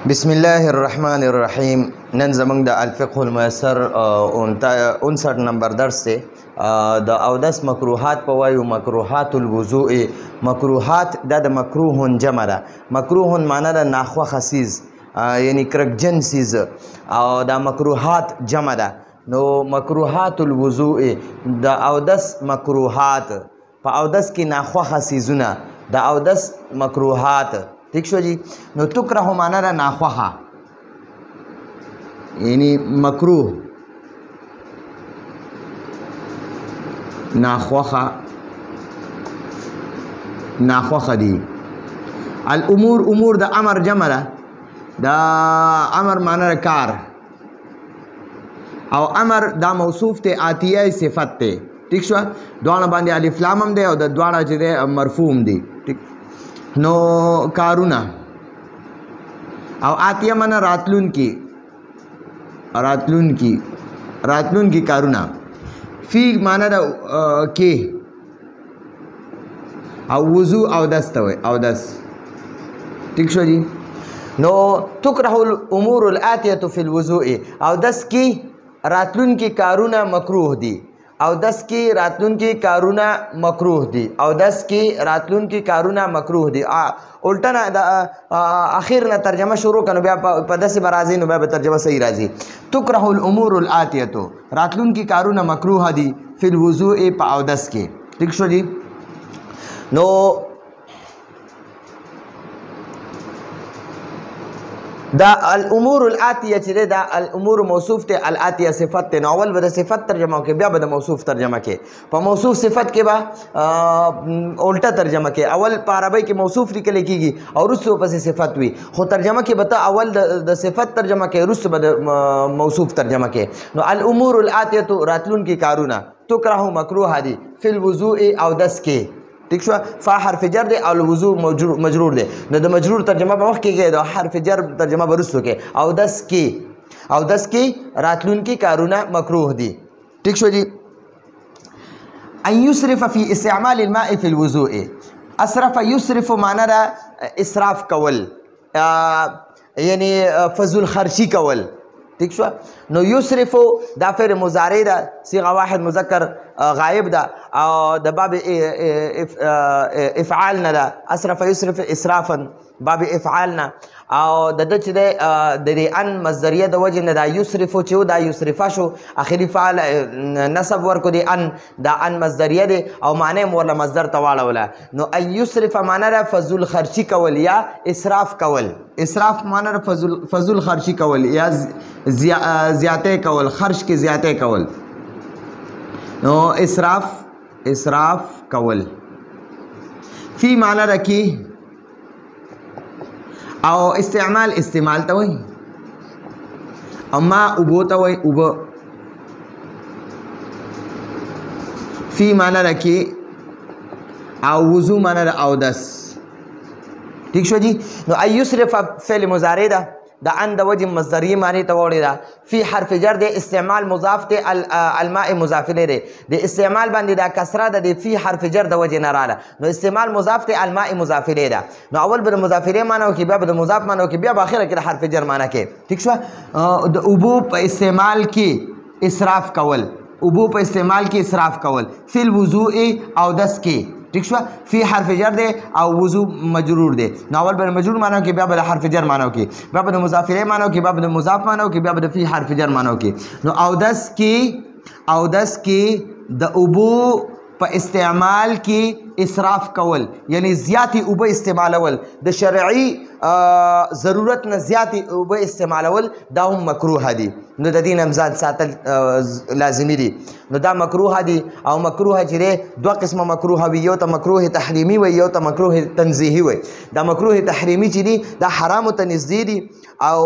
بسم الله الرحمن الرحیم. نن زمونږ د الفقه الميسر 59 نمبر درس دی. د اودس مکروهات په وایو. مکروهات الوضوء. مکروهات دا د مکروه جمع ده. مکروه معنی ده ناخوښه څیز، یعنی کرکجن څیز، او دا مکروهات جمع ده. نو مکروهات الوضوء د اودس مکروهات، په اودس کې ناخوښه څیزونه، د اودس مکروهات. ٹھیک شو جی. نو تکره معنی ده ناخوښه، یعنی مکروه ناخوښه دي. الامور، امور د امر جمع ده. دا امر معنی ده کار، او امر دا موصوف ته آتیه صفت ته. ٹھیک شو. دواړه باندې الف لام هم دی او د دواړه چې دی مرفوع هم دی. ٹھیک. نو کارونه او آتیه معنی راتلون کی کارونه. فی معنی دا کې، او وضو او دس ته وي، او دس. ٹھیک شو جی. نو تکره الامور الاتیه فی الوضوء، او دس کی راتلون کی کارونه مکروه دي. او دس کی راتلون کی کارونه مکروه دي. او دس کی راتلون کی کارونه مکروه دي. الټا نه اخیر نه ترجمه شروع کنو، بیا په داسې به راځي، نو بیا به ترجمه صحیح راځي. تکره الامور الاتیه، راتلون کی کارونه مکروه دي. فی الوضوء، په اودس کې. ٹھیک شو جی. نو دا الامور الاتیه چې ده، دا الامور موصوف ته، الاتیه صفت ته. نو اول به د صفت ترجمه کوي، بیا به د موصوف ترجمه کوي. په موصوف صفت کې به الټا ترجمه کوي. اول په عربی کې موصوف لیکل کېږي او وروسته پسې صفت وي، خو ترجمه کې به ته اول د صفت ترجمه کوي، وروسته به د موصوف ترجمه کوي. نو الامور الاتیه، راتلون کې کارونه، تکره مکروه دي. فی الوضوء، او دس کې. ٹھیک شو. فا حرف جر دی او الوضوء مجرور دی. نو د مجرور ترجمه به مخکې کې، د حرف جر ترجمه به وروسته کې. او دس کې، او دس کې راتلون کې کارونه مکروه دي. ٹھیک شو جی. ان یسرف فی استعمال الماء فی الوضوء. اسرف یسرف معنی ده اسراف کول، یعنی فضل خرچی کول. ٹھیک شو. نو یسرفو دا فعل مضارع ده، صيغه واحد مذکر غائب ده، او د باب افعال نه ده. اسرف یسرف اسرافا، باب افعال نه. او د چې د ان مصدریه د وجه نه دا یسرفو چې دا یسرفا شو، اخري فعل نسب ورکو دی ان، دا ان مصدریه دی او معنی ورله مصدر ته واړوله. نو ان یسرف معنی ده فضل خرچی کول یا اسراف کول. اسراف معنی ده فضل خرچی کول یا زیاته کول، خرچ کې زیاته کول. نو اسراف کول. فی معنی ده کې، او استعمال استعمال ته وایي، او ما اوبو ته وایي اوبه. فی معنی ده کې، او وضو معنی ده اودس. ٹھیک شو جی. نو ای یسرف فعل مضارع ده، د ان د وجه مصدری معنی ته وړي ده. فی حرف جر دی، استعمال مضاف ته، الماء مضاف الیه دی. د استعمال باندې دا کسره ده، د فی حرف جر د وجه نه رااله. نو استعمال مضاف ته، الماء مضاف الیه ده. نو اول به د مضاف الیه معنی وکړي، بیا به د مضاف معنی وکړي، بیا به اخره کې د حرف جر معنی کوي. ٹھیک شو. د اوبو په استعمال کې اسراف کول، اوبو په استعمال کې اسراف کول. فی الوضوء، او دس کې. ٹھیک شو. فی حرف جر دی او وضو مجرور دی. نو اول به مجرور معنی کې، بیا به د حرف جر معنی کې، بیا به د مضاف الیه معنی کې، بیا به د مضاف معنی کې، بیا به د فی حرف جر معنی کې. نو او دس کې د اوبو په استعمال کې اسراف کول، یعنی زیاتی اوبه استعمالول، د شرعي ضرورت نه زیاتی اوبه استعمالول، دا هم مکروه دي. نو د دې نه ځان ساتل لازمي دي. نو دا مکروه دي. او مکروه چې دی دوه قسمه مکروه وي، یو ته مکروه تحریمي وي، یو ته مکروه تنزیهي وي. دا مکروه تحریمي چې دي دا حرامو ته نږدې دي، او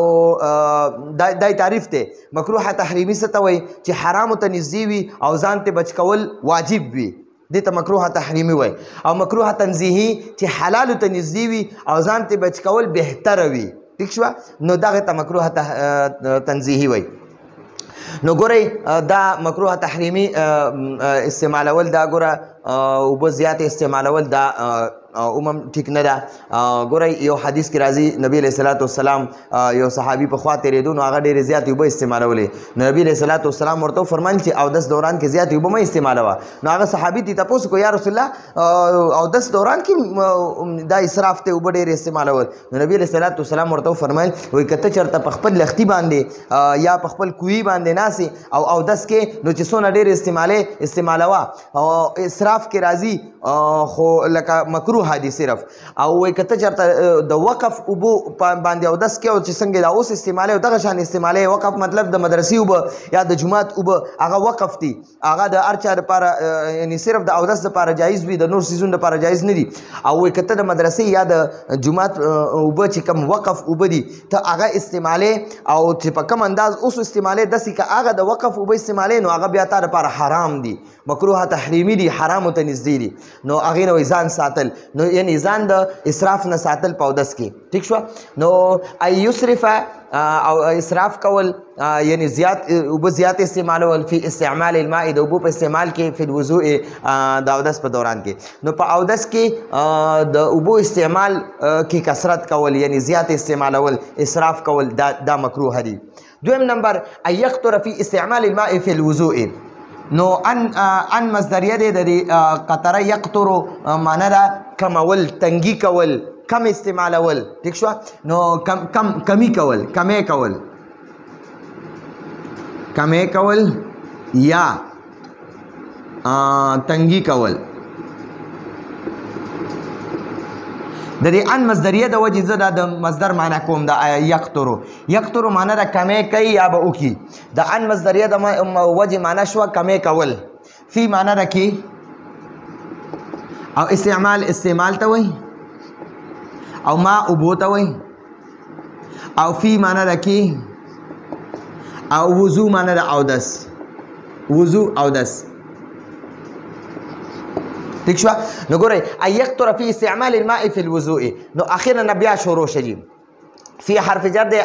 دا تعریف دی. مکروه تحریمي څه ته وایي؟ چې حرامو ته نږدې وي او ځان ته بچ کول واجب وي، دې ته مکروه تحریمي وای. او مکروه تنزیهي چې حلال ته نږدې وي او ځان ته بچ کول بهتره وي. ٹھیک شو. نو دغه ته مکروه تنزیهي وای. نو ګورئ دا مکروه تحریمي استعمالول، دا ګوره اوبه زیات استعمالول دا عموم ټیک نه ده. ګورئ یو حدیث کې راځي نبی علیه الصلاۃ والسلام یو صحابي په خوا تېرېدو نو هغه ډېرې زیاتې اوبه استعمالولې. نو نبی علیه الصلاۃ والسلام ورته وفرمایل چې اودس دوران کې زیاتې اوبه مه استعمالوه. نو هغه صحابي ته تپوس کو یا رسول الله اودس دوران کې دا اسراف ته اوبه ډېرې استعمالول. نو نبی علیه الصلاۃ والسلام ورته وفرمایل وایي که ته چېرته په خپل لختي باندې یا په خپل کوهي باندې ناسې او اودس کې نو چې څونه ډېر استعمالوه اسراف کې راځي خو لکه مکروه دي صرف. او وایي که ته چېرته د وقف اوبو باندې اودس کې او چې څنګه دا اوس استعمالوي او دغه شان استعمالوي. وقف مطلب د مدرسې اوبه یا د جومات اوبه هغه وقف دي، هغه د هر چا دپاره یعنې صرف د اودس دپاره جایز وي، د نور څیزونو دپاره جایز نه دي. او وایي که ته د مدرسې یا د جومات اوبه چې کوم وقف اوبه دي ته هغه استعمالوي او چې په کوم انداز اوس استعمالوي داسې که هغه د وقف اوبه استعمالوي نو هغه بیا تا دپاره حرام دي، مکروه تحریمي دي، حرامو ته نږدې دي. نو هغې نه ځان ساتل، نو یعنې ځان د اسراف نه ساتل په اودس کې. ټیک شوه. نو ایسرف او اسراف کول یعنی اوبه زیات استعمالول فی استعمال الماء د اوبو په استعمال کې فی الوضوء د اودس په دوران کې. نو په اودس کې د اوبو استعمال کې کثرت کول یعنی زیات استعمالول اسراف کول دا مکروه دي. دویم نمبر ان یقطر فی استعمال الماء فی الوضوء. نو ان مصدریه دی د قطره یقطر معنی ده کمول، تنګي کول، کم استعمالول. ٹھیک شو. نو کمی کول، کمی کول یا تنګي کول. د دې ان مصدریه د وجې زه دا د مصدر معنا کوم د یقطرو معنا د کمی کوي یا به وکي. د ان مصدریه د وجې معنا شوه کمی کول. فی معنا د کې او استعمال ته وایي او ما اوبو ته وایي او فی معنا د کې او وضو معنا د اودس. ٹھیک شو. نو ګورئ ان یقطر فی استعمال الماء فی الوضوء. نو اخیرا بیا شروع شدي فی حرف جر دی،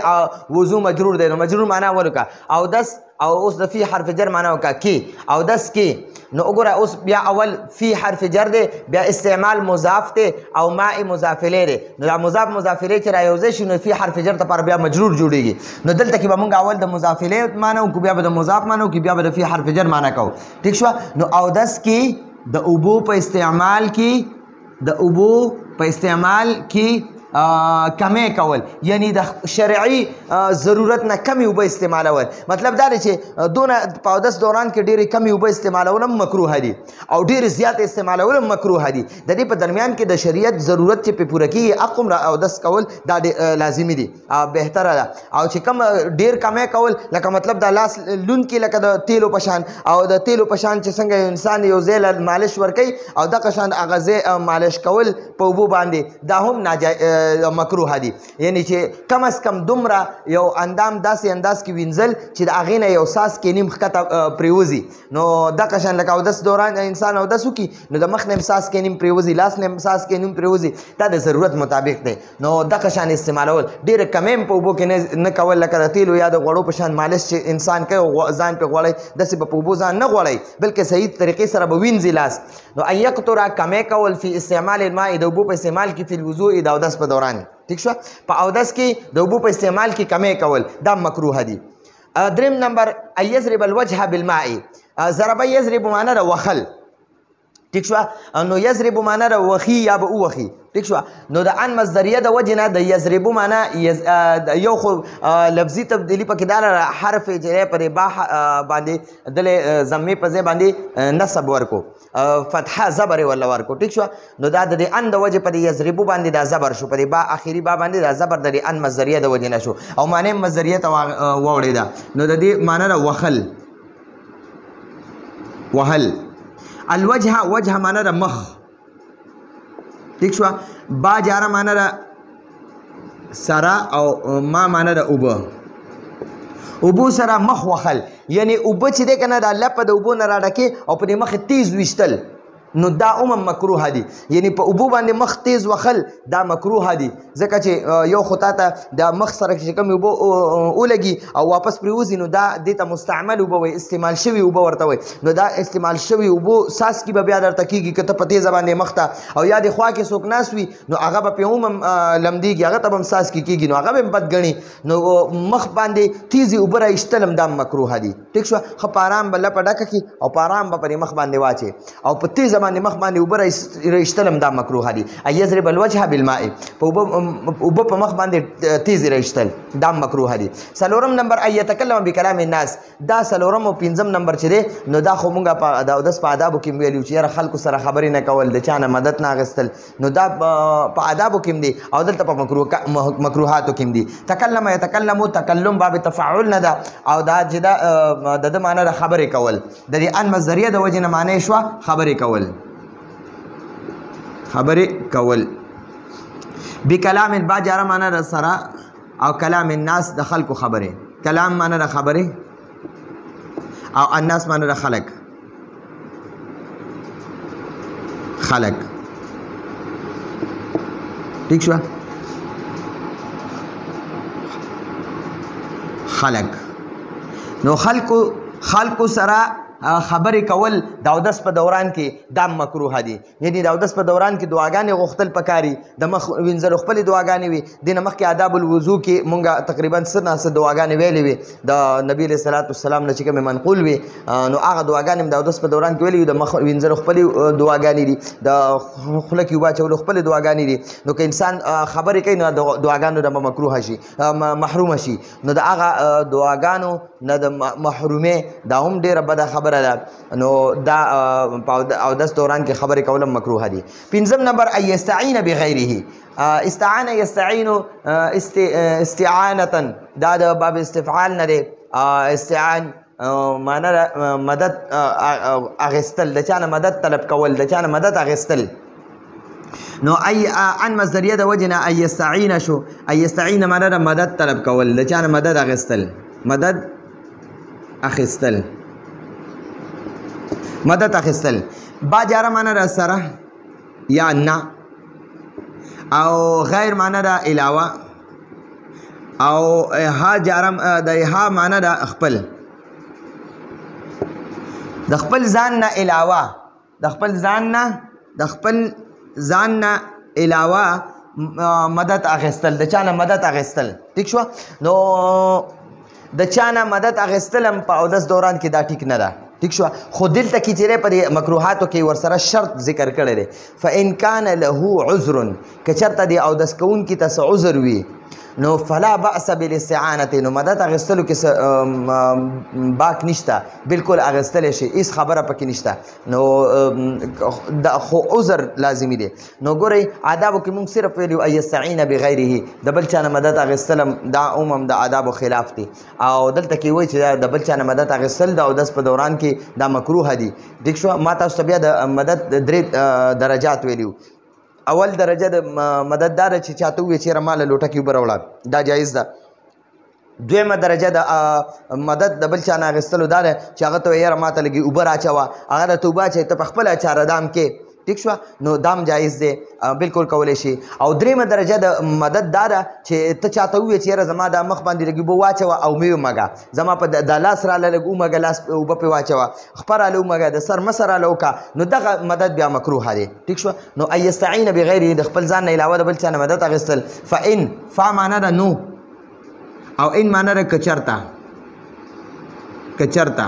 وضو مجرور دی. نو مجرور معنا ولکه اودس او اوس د فی حرف جر معنا وکړه کې اودس کې. نو وګوره اوس بیا اول فی حرف جر دی، بیا استعمال مضاف دی او ماء مضاف الیه دی. نو دا مضاف الیه چې رايوځی شي نو فی حرف جر دپاره بیا مجرور جوړیږي. نو دلته کې به موږ اول د مضاف الیه معنا وکړو، بیا به د مضاف معنا وکړو، بیا به د فی حرف جر معنا کوو. ٹھیک شوه. نو اودس کې د اوبو په استعمال کې کمی کول یعنی د شرعي ضرورت نه کمی اوبه استعمالول. مطلب دا دی چې دونه په اودس دوران کې ډېرې کمی اوبه استعمالول هم مکروه دي او ډېرې زیات استعمالول هم مکروه دي. د دې په درمیان کې د شریعت ضرورت چې پې پوره کېږي هغومره اودس کول دا لازمي دي، بهتره ده. او چې کوم ډېر کمی کول لکه مطلب د لاس لون کې لکه د تیلو په شان او د تیلو په شان چې څنګه انسان یو ځای مالش ورکوي او دغه شان هغه ځای مالش کول په اوبو باندې دا هم مکروه دي. یعنی چې کم از کم دومره یو اندام داسې انداز کې وینځل چې د هغې نه یو ساس کې نیم ښکته پرېوځي. نو دغه شان لکه اودس دوران انسان اودس وکړي نو د مخ نه هم ساس کې نیم پرېوځي، لاس نه هم ساس کې نیم پرېوځي. دا د ضرورت مطابق دی. نو دغه شان استعمالول ډېره کمې هم په اوبو کې نه کول لکه د تیلو یا د غوړو په شان مالش چې انسان کوي ځان پې غوړی داسې به په اوبو ځان نه غوړی بلکې صحیح طریقې سره به وینځي لاس. نو ان یقطر کمې کول فی استعمال الماء د اوبو په استعمال کې فی الوضوء د اودس په دوران. ٹھیک شو. په اودس کې د اوبو په استعمال کې کمی کول دا مکروه دي. دریم نمبر ان یضرب الوجه بالماء. ضرب یضرب معنا د وخل. ٹھیک شو. نو یضرب معنا د وخي یا به ووخي. ٹھیک شو. نو د ان مصدریه د وجې نه د یضربو معنا یو خو لفظي تبدیلي پکې دا حرف چې په دې با باندې دلې ضمې په ځای باندې نصب ورکو، فتحه زبر ولا ورکو. ٹھیک شو. نو دا د ان د وجې په دې یضربو باندې دا زبر شو، په دې با اخري با باندې دا زبر د ان مصدریه د وجې نه شو او معنی مصدریه ته واوړېده. نو د دې معنا د وهل. الوجه معنا د مخ. ٹھیک شو. با جاره معنا د سره او ما معنا د اوبو سره مخ وخل. یعنی اوبه چې دی که نه دا لپه د اوبو نه راډکې او په دې مخې تیز ویشتل. نو دا مکروه دي. یعنی په اوبو باندې مخ تیز وخل دا مکروه دي، ځکه چې یو خو ته د مخ سره چې کوم اوبه ولګي او واپس پرې وځي نو دا دې ته مستعمل اوبه وایي، استعمال شوي اوبه ورته وایي. نو دا استعمال شوي اوبه څاڅکي به بیا درته کېږي که ته په تیزه باندې مخ ته او یا د خوا کې څوک ناست وي نو هغه به پرې هم لمدېږي، هغه ته به هم څاڅکي کېږي نو هغه به هم بد ګڼي. نو مخ باندې تیزې اوبه رایشتل هم دا مکروه دي. ټیک شوه. ښه په ارام به لپه ډکه کړي او په ارام به پرې مخ باندې واچي او په تیزه باندې مخ باندې اوبه رایشتل هم دا مکروه دي. یضرب الوجه بالماء، په اوبه په مخ باندې تیزې رایشتل دا مکروه دي. څلورم نمبر ان یتکلم بکلام الناس، دا څلورم او پنځم نمبر چې دی نو دا خو مونږ د اودس په آدابو کې ویلي چې یاره خلکو سره خبرې نه کول، د چا نه مدد نه اخیستل، نو دا په آدابو کې دی او دلته په مکروهاتو کې دی. تکلم یتکلمو، تکلم باب تفاعل نه ده او دا چې دا د ده معنی د خبرې کول، د دې ان مصدریه د وجې نه معنی شوه خبرې کول. خبرې کول بکلام با جاره معنی د سره او کلام الناس د خلکو خبرې. کلام معنی د خبرې او الناس معنی د خلق. خلق ٹھیک شو. خلق نو خلقو سره خبرې کول د اودس په دوران کې دا مکروه دي. یعنی د اودس په دوران کې دعاګانې غوښتل پکاري، د مخ وینځلو خپلې دعاګانې وي. دې نه مخکې آداب الوضو کې مونږ تقریبا څه نه څه دعاګانې ویلې وي د نبي علیه صلات والسلام نه چې کومې منقول وي، نو هغه دعاګانې هم د اودس په دوران کې ویلې وي. د مخ وینځلو خپلې دعاګانې دي، د خوله کې اوبه اچولو خپلې دعاګانې دي. نو که انسان خبرې کوي نو د دعاګانو نه به مکروه شي، محرومه شي. نو د هغه دعاګانو نه د محرومې دا هم ډېره بده خبره ده. نو دا اودس دوران کې خبرې کول هم مکروه دي. پنځم نمبر ان یستعین بغیره. استعان یستعین استعانة دا د باب استفعال نه دی. استعان معنی مدد اغستل، د چا نه مدد طلب کول، د چا نه مدد اغستل. نو ان مصدریه د وجه نه ان یستعین شو. ان یستعین معنی مدد طلب کول، د چا نه مدد اغستل. مدد اخستل، مدد اخستل. با جاره معنی را سره یا نه او غیر معنی را علاوه او ها جاره د ها معنی را خپل، د خپل ځان نه علاوه، د خپل ځان نه علاوه مدد اخستل، د چا نه مدد اخستل. ٹھیک شو. نو د چا نه مدد اخستل هم په اودس دوران کې دا ټیک نه ده. ٹھیک شو. خو دلته کې چې په دې مکروهاتو کې ورسره شرط ذکر کړی دی. فإن كان له عذر، که چېرته د اودس کوونکي ته څه عذر وي نو فلا بأس بالاستعانة، نو مدد اخیستلو کې باک نشته، بالکل اخیستلی شي، هېڅ خبره پکې نشته. نو خو عذر لازمي دی. نو ګورئ آدابو کې موږ صرف ویلي ان یستعین بغیره، د بل چا نه مدد اخیستل دا هم د آدابو خلاف دی. او دلته کې وایي چې د بل چا نه مدد اخیستل د اودس په دوران کې دا مکروه دي. ټیک شو. ما تاسو ته بیا د مدد درې درجات ویلي. اول درجه د مدد دا ده چې چاته ووایي چېرې ما له لوټه کې اوبه راوړه، دا جایز ده. دویمه درجه د مدد د بل چا نه اخیستلو دا ده چې هغه ته وایي یاره ما ته لږې اوبه راچوه، هغه درته اوبه اچوي، ته په خپله چارهدام کې. ٹھیک شو. نو دام جایز دی، بالکل کولی شي. او دریمه درجه د مدد دا ده چې ته چاته ووایې چې یاره زما دا مخ باندې لږ اوبه واچوه او مې ومږه، زما په دا لاس راله لږ ومږه، لاس اوبه پرې واچوه، خپه راله ومږه، د سر مسه راله وکړه، نو دغه مدد بیا مکروه دی. ٹھیک شو. نو ان یستعین بغیره، د خپل ځان نه علاوه د بل چا نه مدد اخیستل. فإن فا معنی ده نو او ان معنی ده که چرته،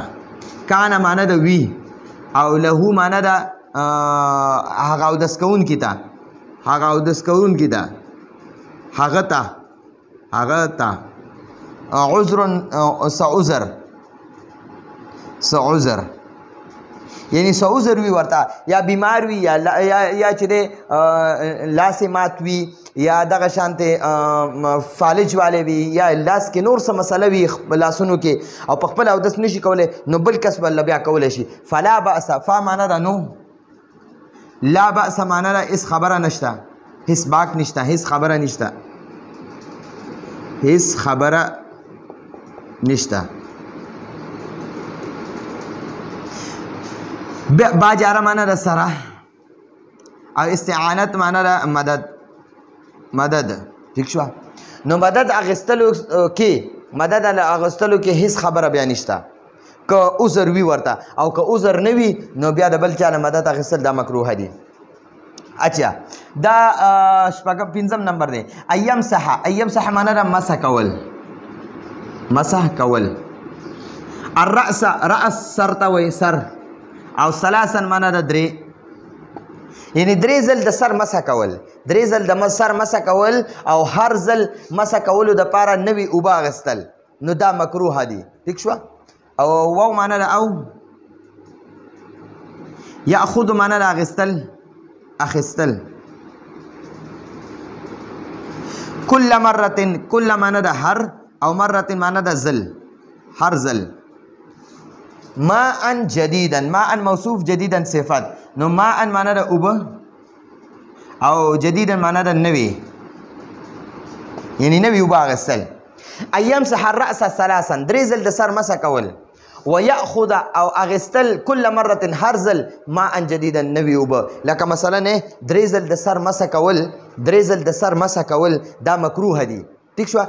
کان معنی ده وی او له معنی ده هغه اودس کوونکي ته، هغه اودس کوونکي ته، هغه ته عذر څه عذر یعنی څه عذر وي ورته، یا بیمار وي یا چې دی لاس مات وي یا دغه شانتې فالج والی وي یا لاس کې نور څه مسله وي لاسونو کې او په خپل اودس نشي کولی نو بل کس به بیا کولی شي. فلا بأس، فا معنی ده نو، لا بأس معنی ده هېڅ خبره نشته، هېڅ باک نشته، هېڅ خبره نشته، هېڅ خبره نشته. با جاره معنی ده سره او استعانت معنا دا مدد ٹھیک شو. نو مدد اغستلو کې هیڅ خبره بیا نشته که عذر وي ورته، او که عذر نه وي نو بیا د بل چا نه مدد اخیستل دا مکروه دي. اچھا دا شپږم پنځم نمبر دی ایمسح معنا ده مسح کول. رأس سر ته وایي سر، او ثلاثا معنا ده درې، یعنی درې ځل د سر مسح کول، درې ځل د سر مسح کول، او هر ځل مسح کولو دپاره نوي اوبه اخیستل نو دا مکروه دي. ٹھیک شوه. او واو معنا ده او، یاخذ معنا ده اخیستل. کل معنا ده هر، او مرة معنا ده زل، هر زل. ماء جديدا، ماء موصوف، جديدا صفت، نو ماء معنا ده اوبه، او جديدا معنا ده نوي، یعنی نوي اوبه اخیستل. ایمسح الرأس ثلاثا، درې ځل د سر مسح کول، ويأخذ او اغستل كل مرة هر ځل ماء جديدا نوي اوبه. لکه مثلا درې ځل د سر مسح کول، درې ځل د سر مسح کول دا مکروه دي. ٹھیک شو.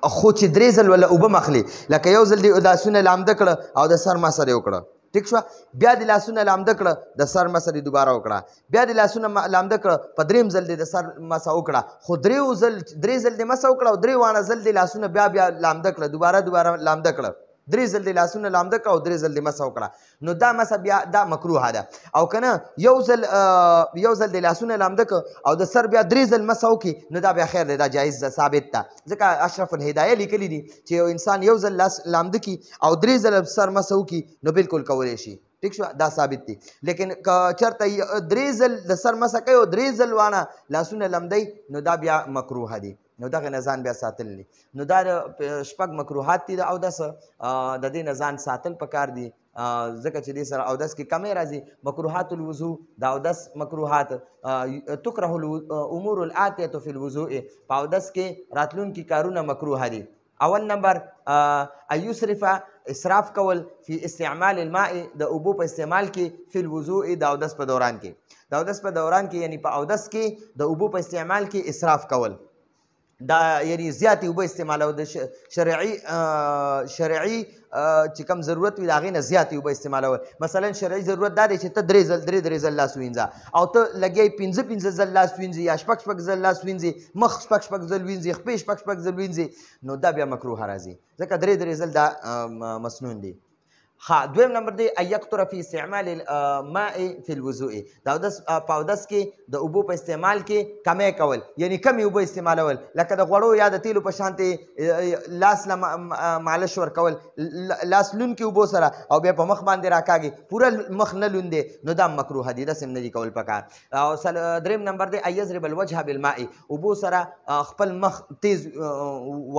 خو چې درې ځل ولا اوبه مخلي، لکه یو ځل دې لاسونه لامده کړه او د سر مسح یې وکړه، ٹھیک شو، بیا دې لاسونه لامده کړه د سر مسح یې دوباره وکړه، بیا دې لاسونه لامده کړه په درېم ځل دې د سر مسح وکړه، خو درې ځل دې مسح وکړه او درې وانه ځل دې لاسونه بیا لامده کړه، دوباره لامده کړه، درې ځل دې لاسونه لامده کړه او درې ځل دې مسح وکړه، نو دا مسح بیا دا مکروه ده. او که نه یو ځل دې لاسونه لامده کړه او د سر بیا درې ځل مسح وکړي نو دا بیا خیر دی، دا جایز ده، ثابت ده. ځکه اشرف الهدایه لیکلي دي چې یو انسان یو ځل لاس لامده کړي او درې ځله سر مسح وکړي نو بالکل کولی شي. ٹھیک شو، دا ثابت دي. لیکن که چېرته درې ځل د سر مسح کوي او درې ځل وانه لاسونه لمدی نو دا بیا مکروه دي. نو دغه نه ځان بیا ساتل دي. نو دا شپږ مکروهات دي د اودس، د دې نه ځان ساتل پکار دي، ځکه چې دې سره اودس کې کمی راځي. مکروهات الوضوء، د اودس مکروهات، تکره الامور الاتیه فی الوضوء، په اودس کې راتلونکي کارونه مکروه دي. اول نمبر ایسرف، اسراف کول، فی استعمال الماء، د اوبو په استعمال کې، فی الوضوء، د اودس په دوران کې. د اودس په دوران کې یعنی په اودس کې د اوبو په استعمال کې اسراف کول، دا یعنی زیاتې اوبه استعمالول، د شرعي چې کوم ضرورت وي د هغې نه زیاتې اوبه استعمالول. مثلا شرعي ضرورت دا دی چې ته درې ځل لاس وینځه، او ته لګیا یې پنځه ځل لاس وینځي یا شپږ ځل لاس وینځي، مخ شپږ ځل وینځي، خپې شپږ ځل وینځي، نو دا بیا مکروه راځي، ځکه درې ځل دا مسنون دي. دویم نمبر دی ایکتر فی استعمال الماء فی الوضوء، د اودس په اودس کې د اوبو په استعمال کې کمی کول، یعنی کمی اوبه استعمالول، لکه د غوړو یا د تیلو په شانتې لاس له مالش ورکول، لاس لونکي اوبو سره او بیا په مخ باندې راکاږي، پوره مخ نه لوندې، نو دا مکروه دي، داسې هم نه دي کول پکار. او دریم نمبر دی ایضرب الوجه بالماء، اوبو سره خپل مخ تیز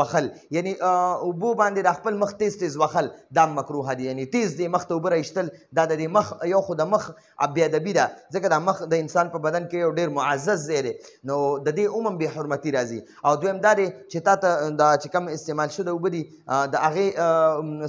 وخل، یعنی اوبو باندې د خپل مخ تیز وخل دا مکروه دي، یعنی تیز دی مخ ته اوبه رایشتل، دا د دې مخ یو خو د مخ بېادبي ده، ځکه دا مخ د انسان په بدن کې یو ډېر معزز ځای دی، نو د دې عموم بې حرمتي راځي. او دویم دا دی چې تا ته دا چې کوم استعمال شوي اوبه دي د هغې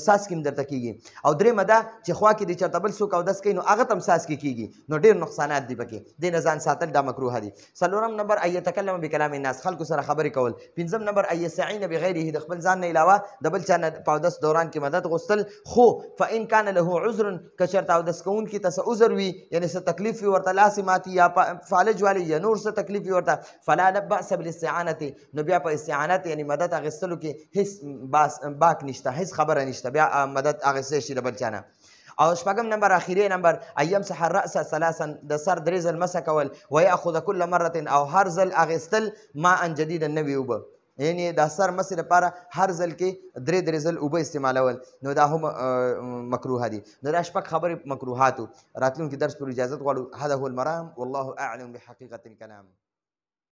څاڅکي هم درته کېږي. او درېیمه دا چې خوا کې د چېرته بل څوک اودس کوي نو هغه ته هم څاڅکي کېږي، نو ډېر نقصانات دي پکې، دې نه ځان ساتل دا مکروه دي. څلورم نمبر ایتکلم بکلام الناس، خلکو سره خبرې کول. پنځم نمبر ایستعین بغیره، د خپل ځان نه علاوه د بل چا نه په اودس دوران کې مدد غوښتل. خو فإن كان له عذر، که چېرته اودس کوونکي ته څه عذر وي، یعنې څه تکلیف وي ورته، لاس ماتي یا فالج والی یا نور څه تکلیف وي ورته، فلا بأس بالاستعانة، نو بیا په استعانت یعنی مدد اخیستلو کې هېڅ باک نشته، هېڅ خبره نشته، بیا مدد اخیستی شي د بل چا نه. او شپږم نمبر اخیری نمبر ایمسح الرأس ثلاثا، د سر درې ځل مسح کول، ویأخذ کل مرة، او هر ځل اخیستل ماء جدیدا نوي اوبه، یعنی د سر مسح لپاره هر ځل کې درې ځل اوبه استعمالول، نو دا هم مکروه دي. نو دا شپږ خبرې مکروهاتو. راتلونکي درس پر اجازت غواړو. هذا هو المرام، والله اعلم بحقیقة الكلام.